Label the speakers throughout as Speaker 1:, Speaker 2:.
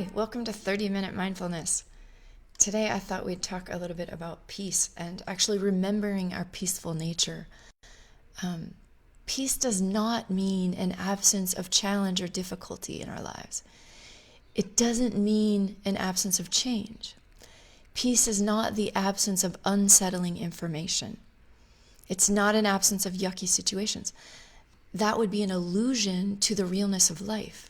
Speaker 1: Welcome to 30-Minute Mindfulness. Today I thought we'd talk a little bit about peace and actually remembering our peaceful nature. Peace does not mean an absence of challenge or difficulty in our lives. It doesn't mean an absence of change. Peace is not the absence of unsettling information. It's not an absence of yucky situations. That would be an illusion to the realness of life.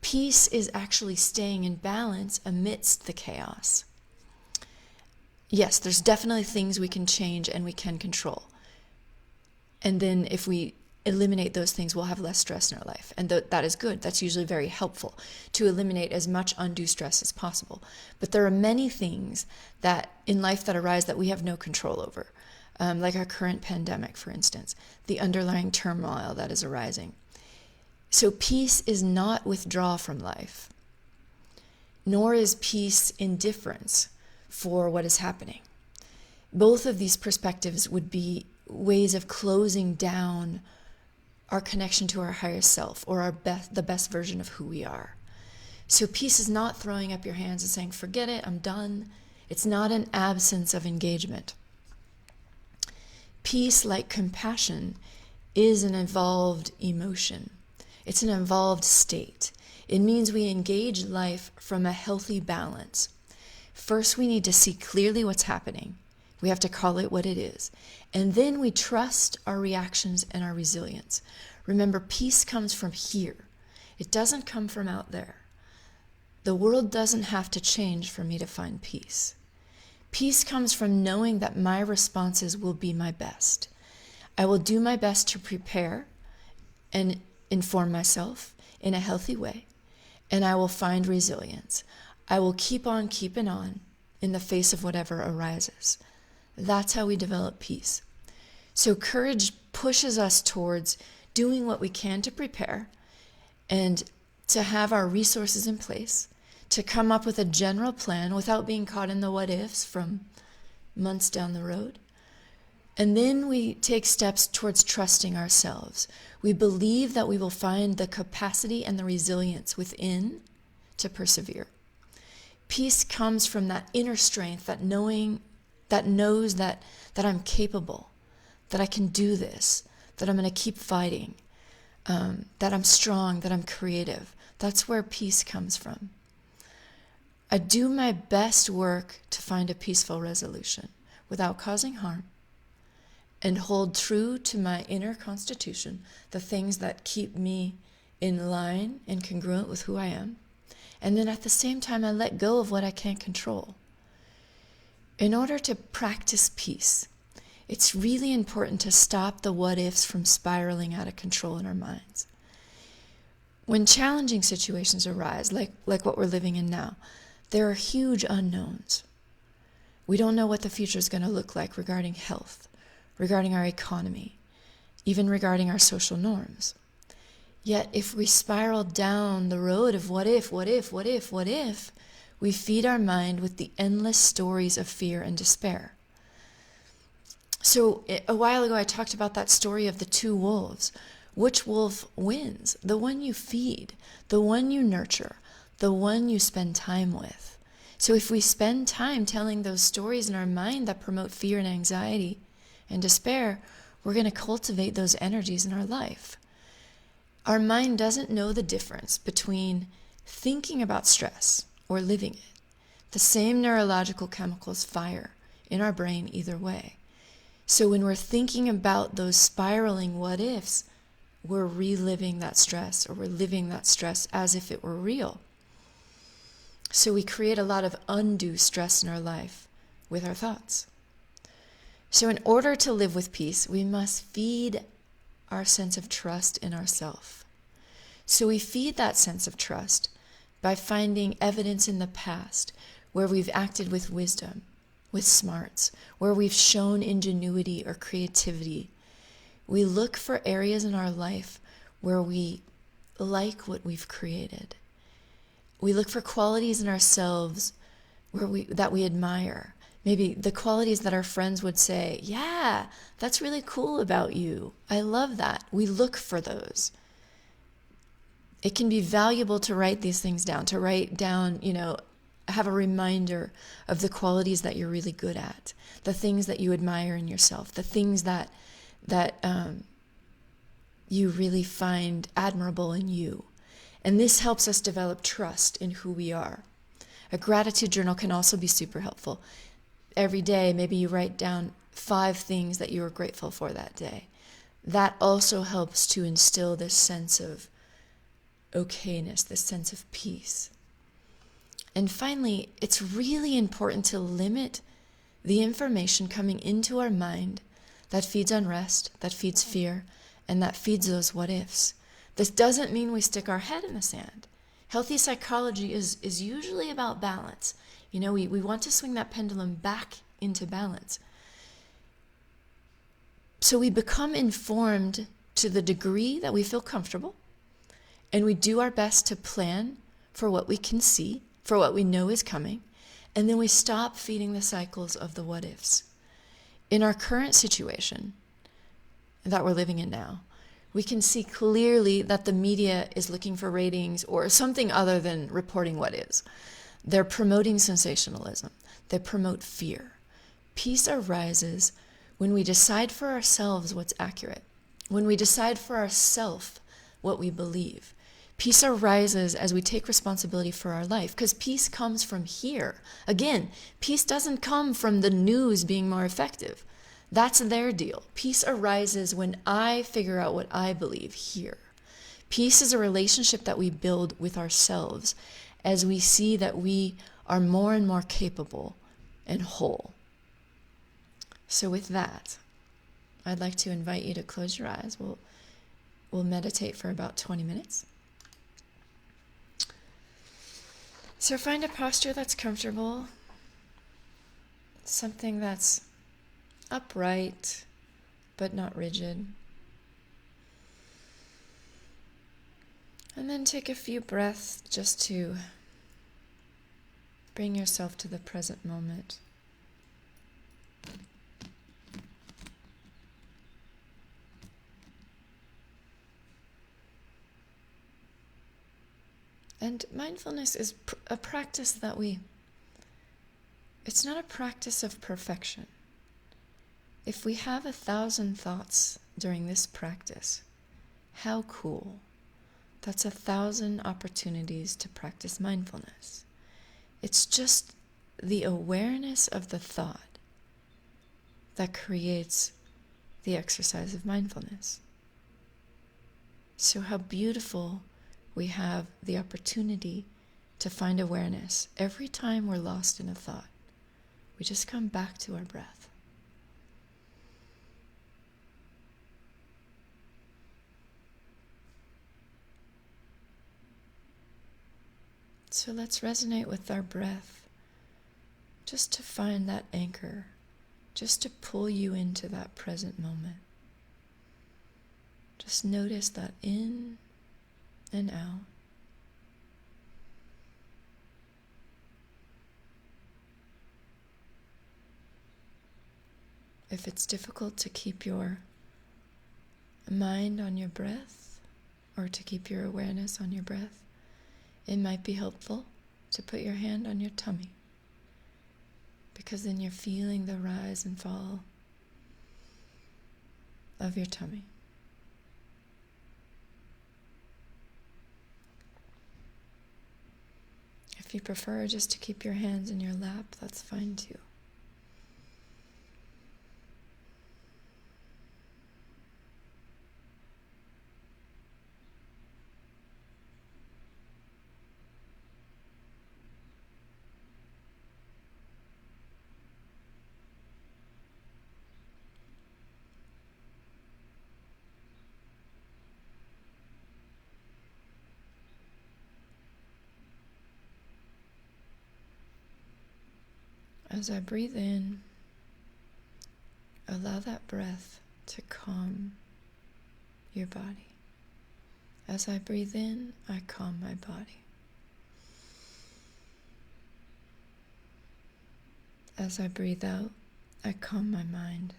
Speaker 1: Peace is actually staying in balance amidst the chaos. Yes, there's definitely things we can change and we can control. And then if we eliminate those things, we'll have less stress in our life. And that is good. That's usually very helpful to eliminate as much undue stress as possible. But there are many things that in life that arise that we have no control over. Like our current pandemic, for instance, the underlying turmoil that is arising. So peace is not withdrawal from life, nor is peace indifference for what is happening. Both of these perspectives would be ways of closing down our connection to our higher self or the best version of who we are. So peace is not throwing up your hands and saying, forget it, I'm done. It's not an absence of engagement. Peace, like compassion, is an evolved emotion. It's an evolved state. It means we engage life from a healthy balance. First, we need to see clearly what's happening. We have to call it what it is. And then we trust our reactions and our resilience. Remember, peace comes from here. It doesn't come from out there. The world doesn't have to change for me to find peace. Peace comes from knowing that my responses will be my best. I will do my best to prepare and inform myself in a healthy way, and I will find resilience. I will keep on keeping on in the face of whatever arises. That's how we develop peace. So courage pushes us towards doing what we can to prepare and to have our resources in place, to come up with a general plan without being caught in the what ifs from months down the road. And then we take steps towards trusting ourselves. We believe that we will find the capacity and the resilience within to persevere. Peace comes from that inner strength, that knows that I'm capable, that I can do this, that I'm going to keep fighting, that I'm strong, that I'm creative. That's where peace comes from. I do my best work to find a peaceful resolution without causing harm, and hold true to my inner constitution, the things that keep me in line and congruent with who I am. And then at the same time, I let go of what I can't control. In order to practice peace, it's really important to stop the what-ifs from spiraling out of control in our minds. When challenging situations arise, like what we're living in now, there are huge unknowns. We don't know what the future is going to look like regarding health, regarding our economy, even regarding our social norms. Yet if we spiral down the road of what if, we feed our mind with the endless stories of fear and despair. So a while ago I talked about that story of the two wolves. Which wolf wins? The one you feed, the one you nurture, the one you spend time with. So if we spend time telling those stories in our mind that promote fear and anxiety and despair, we're going to cultivate those energies in our life. Our mind doesn't know the difference between thinking about stress or living it. The same neurological chemicals fire in our brain either way. So when we're thinking about those spiraling what-ifs, we're reliving that stress, or we're living that stress as if it were real. So we create a lot of undue stress in our life with our thoughts. So in order to live with peace, we must feed our sense of trust in ourselves. So we feed that sense of trust by finding evidence in the past where we've acted with wisdom, with smarts, where we've shown ingenuity or creativity. We look for areas in our life where we like what we've created. We look for qualities in ourselves that we admire. Maybe the qualities that our friends would say, yeah, that's really cool about you. I love that. We look for those. It can be valuable to write these things down, to write down, have a reminder of the qualities that you're really good at, the things that you admire in yourself, the things that you really find admirable in you. And this helps us develop trust in who we are. A gratitude journal can also be super helpful. Every day, maybe you write down 5 things that you are grateful for that day. That also helps to instill this sense of okayness, this sense of peace. And finally, it's really important to limit the information coming into our mind that feeds unrest, that feeds fear, and that feeds those what ifs. This doesn't mean we stick our head in the sand. Healthy psychology is usually about balance. We want to swing that pendulum back into balance. So we become informed to the degree that we feel comfortable, and we do our best to plan for what we can see, for what we know is coming, and then we stop feeding the cycles of the what ifs. In our current situation that we're living in now, we can see clearly that the media is looking for ratings or something other than reporting what is. They're promoting sensationalism. They promote fear. Peace arises when we decide for ourselves what's accurate, when we decide for ourselves what we believe. Peace arises as we take responsibility for our life, because peace comes from here. Again, peace doesn't come from the news being more effective. That's their deal. Peace arises when I figure out what I believe here. Peace is a relationship that we build with ourselves as we see that we are more and more capable and whole. So with that, I'd like to invite you to close your eyes. We'll meditate for about 20 minutes. So find a posture that's comfortable, something that's upright but not rigid. And then take a few breaths just to bring yourself to the present moment. And mindfulness is a practice that it's not a practice of perfection. If we have 1,000 thoughts during this practice, how cool. That's 1,000 opportunities to practice mindfulness. It's just the awareness of the thought that creates the exercise of mindfulness. So how beautiful we have the opportunity to find awareness every time we're lost in a thought. We just come back to our breath. So let's resonate with our breath, just to find that anchor, just to pull you into that present moment. Just notice that in and out. If it's difficult to keep your mind on your breath or to keep your awareness on your breath, it might be helpful to put your hand on your tummy, because then you're feeling the rise and fall of your tummy. If you prefer just to keep your hands in your lap, that's fine too. As I breathe in, allow that breath to calm your body. As I breathe in, I calm my body. As I breathe out, I calm my mind.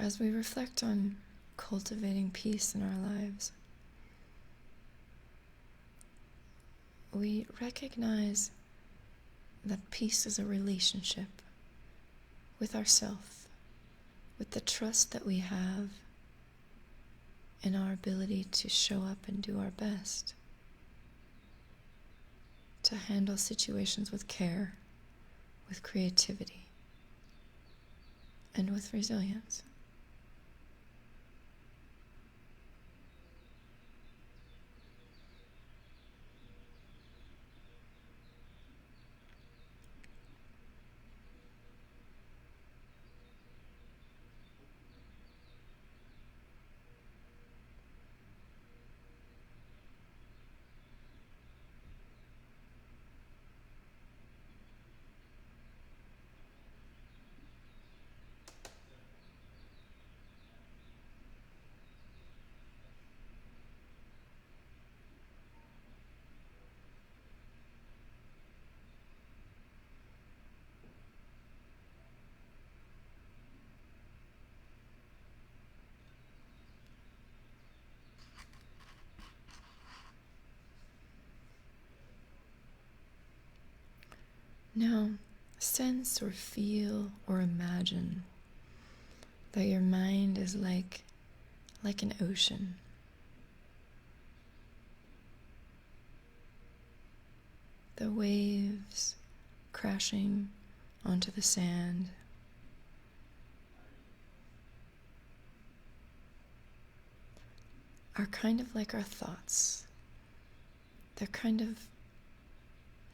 Speaker 1: as we reflect on cultivating peace in our lives, we recognize that peace is a relationship with ourself, with the trust that we have in our ability to show up and do our best, to handle situations with care, with creativity, and with resilience. Now, sense or feel or imagine that your mind is like an ocean. The waves crashing onto the sand. Are kind of like our thoughts. They're kind of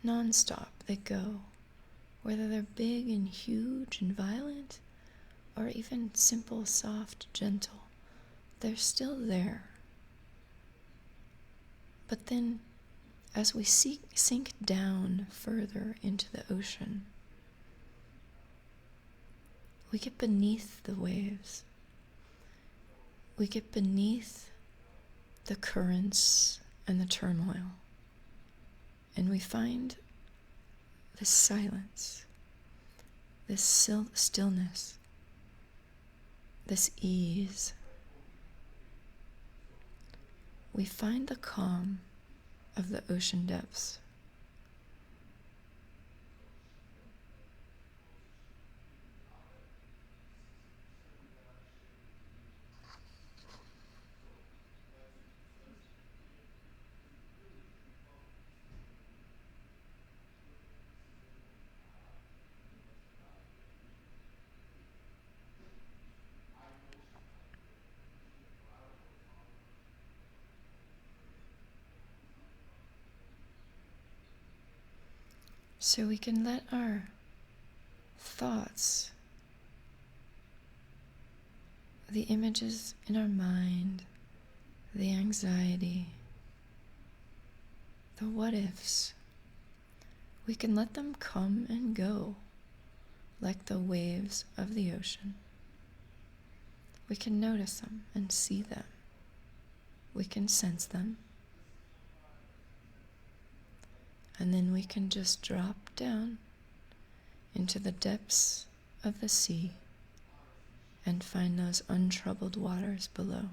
Speaker 1: non-stop. They go. Whether they're big and huge and violent, or even simple, soft, gentle, they're still there. But then, as we sink down further into the ocean, we get beneath the waves. We get beneath the currents and the turmoil. And we find this silence, this stillness, this ease. We find the calm of the ocean depths. So we can let our thoughts, the images in our mind, the anxiety, the what-ifs, we can let them come and go like the waves of the ocean. We can notice them and see them. We can sense them. And then we can just drop down into the depths of the sea and find those untroubled waters below.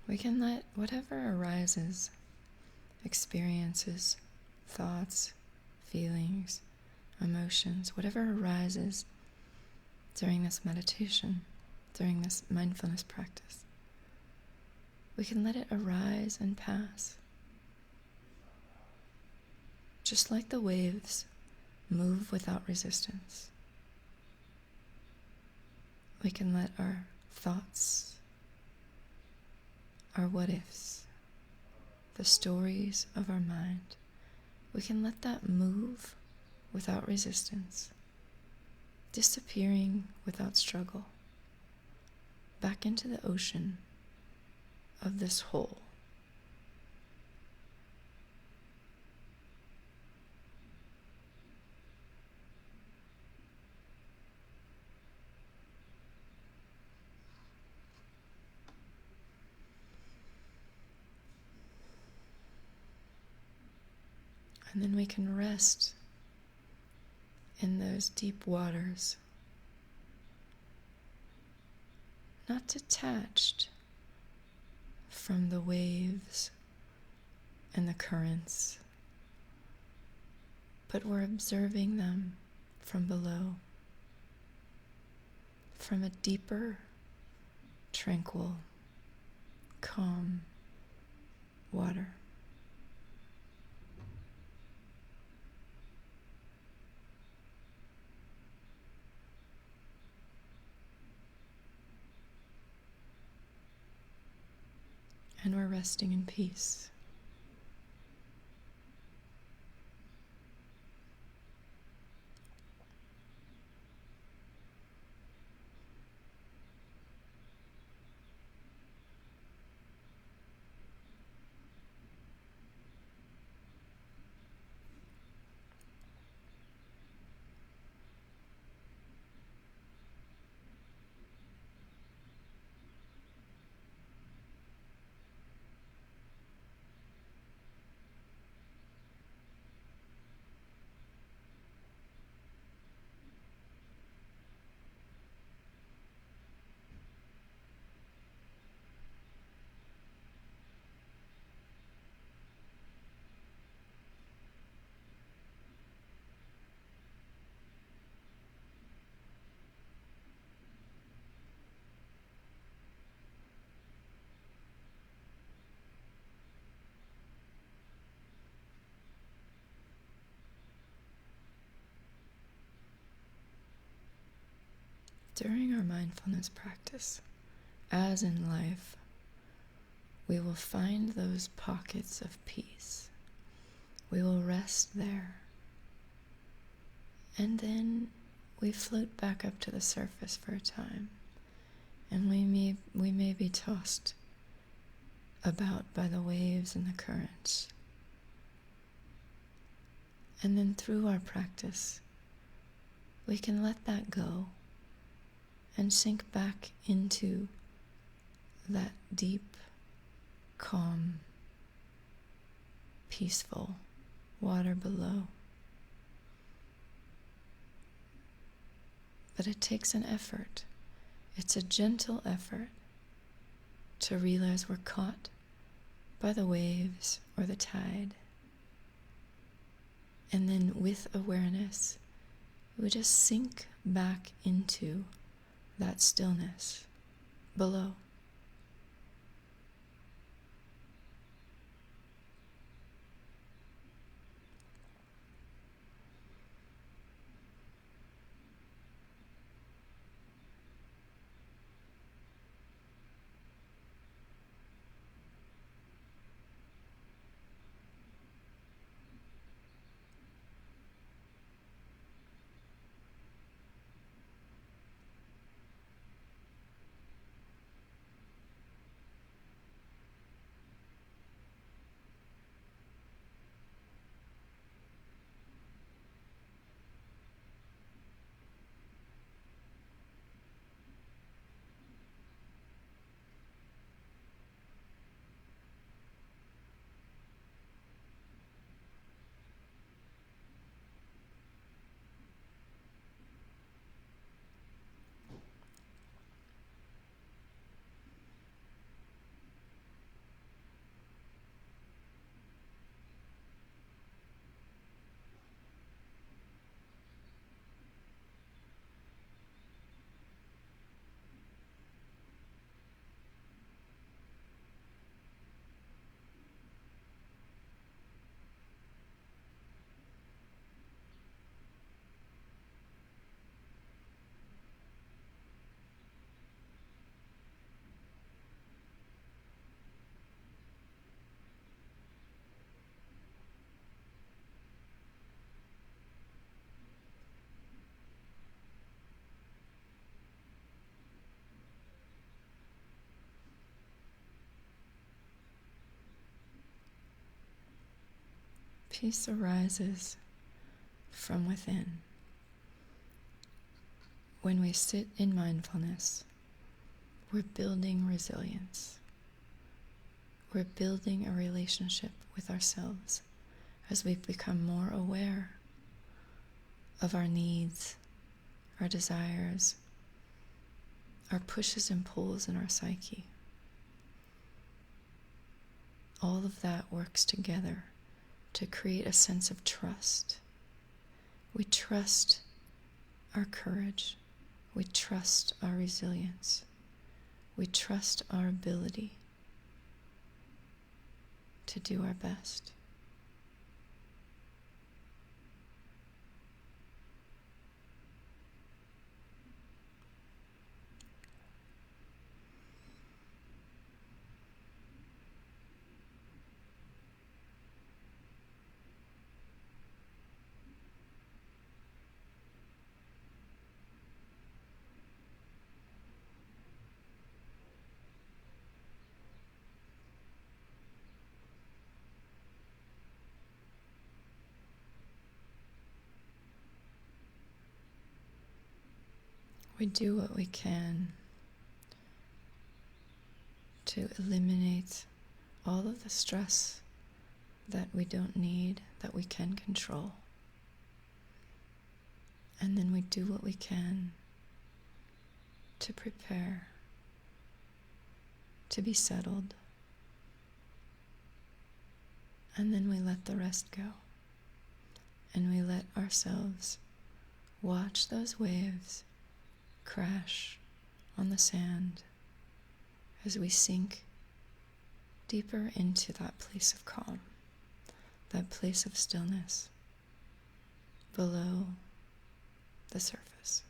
Speaker 1: We can let whatever arises, experiences, thoughts, feelings, emotions, whatever arises during this meditation, during this mindfulness practice, we can let it arise and pass. just like the waves move without resistance. We can let our thoughts, our what ifs, the stories of our mind, we can let that move without resistance, disappearing without struggle, back into the ocean of this whole. And then we can rest in those deep waters, not detached from the waves and the currents, but we're observing them from below, from a deeper, tranquil, calm water. And we're resting in peace. During our mindfulness practice, as in life, we will find those pockets of peace. We will rest there. And then we float back up to the surface for a time. And we may be tossed about by the waves and the currents. And then through our practice, we can let that go and sink back into that deep, calm, peaceful water below. But it takes an effort. It's a gentle effort to realize we're caught by the waves or the tide. And then with awareness, we just sink back into that stillness below. Peace arises from within. When we sit in mindfulness, we're building resilience. We're building a relationship with ourselves as we become more aware of our needs, our desires, our pushes and pulls in our psyche. All of that works together to create a sense of trust. We trust our courage. We trust our resilience. We trust our ability to do our best. We do what we can to eliminate all of the stress that we don't need, that we can control. And then we do what we can to prepare, to be settled. And then we let the rest go. And we let ourselves watch those waves crash on the sand as we sink deeper into that place of calm, that place of stillness below the surface.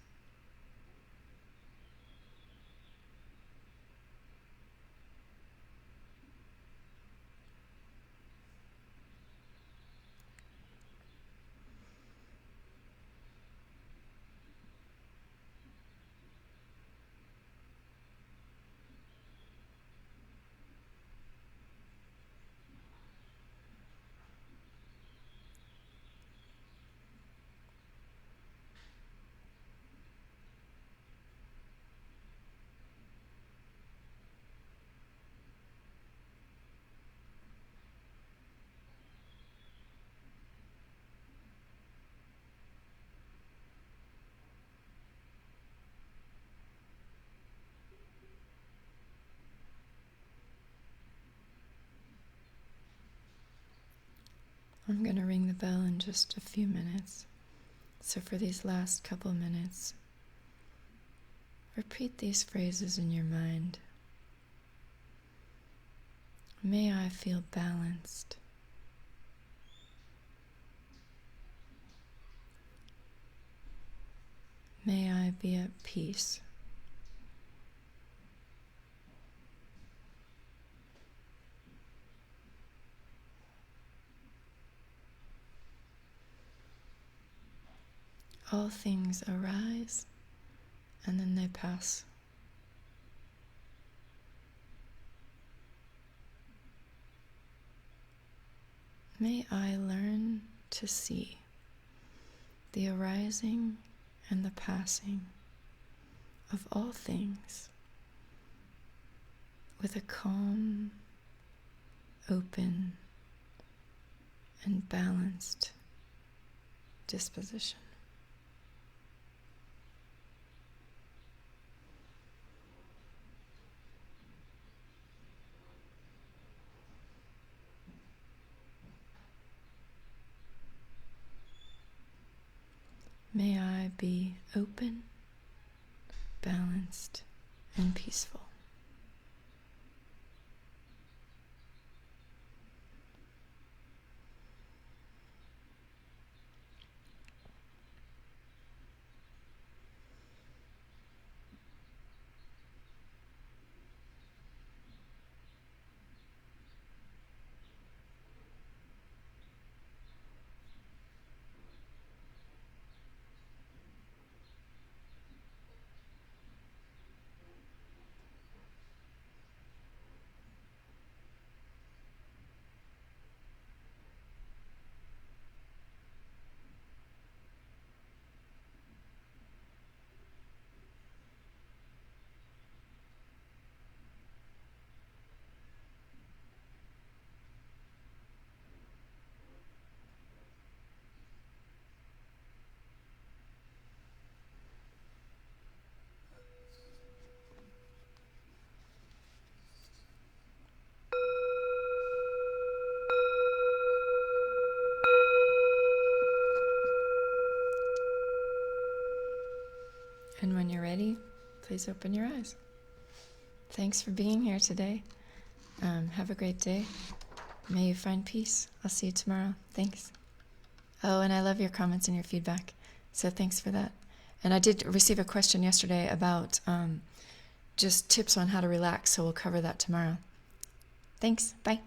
Speaker 1: I'm going to ring the bell in just a few minutes. So for these last couple minutes, repeat these phrases in your mind. May I feel balanced. May I be at peace. All things arise and then they pass. May I learn to see the arising and the passing of all things with a calm, open, and balanced disposition. May I be open, balanced, and peaceful. ready, please open your eyes. Thanks for being here today. Have a great day. May you find peace. I'll see you tomorrow. Thanks. Oh, and I love your comments and your feedback. So thanks for that. And I did receive a question yesterday about just tips on how to relax, so we'll cover that tomorrow. Thanks. Bye.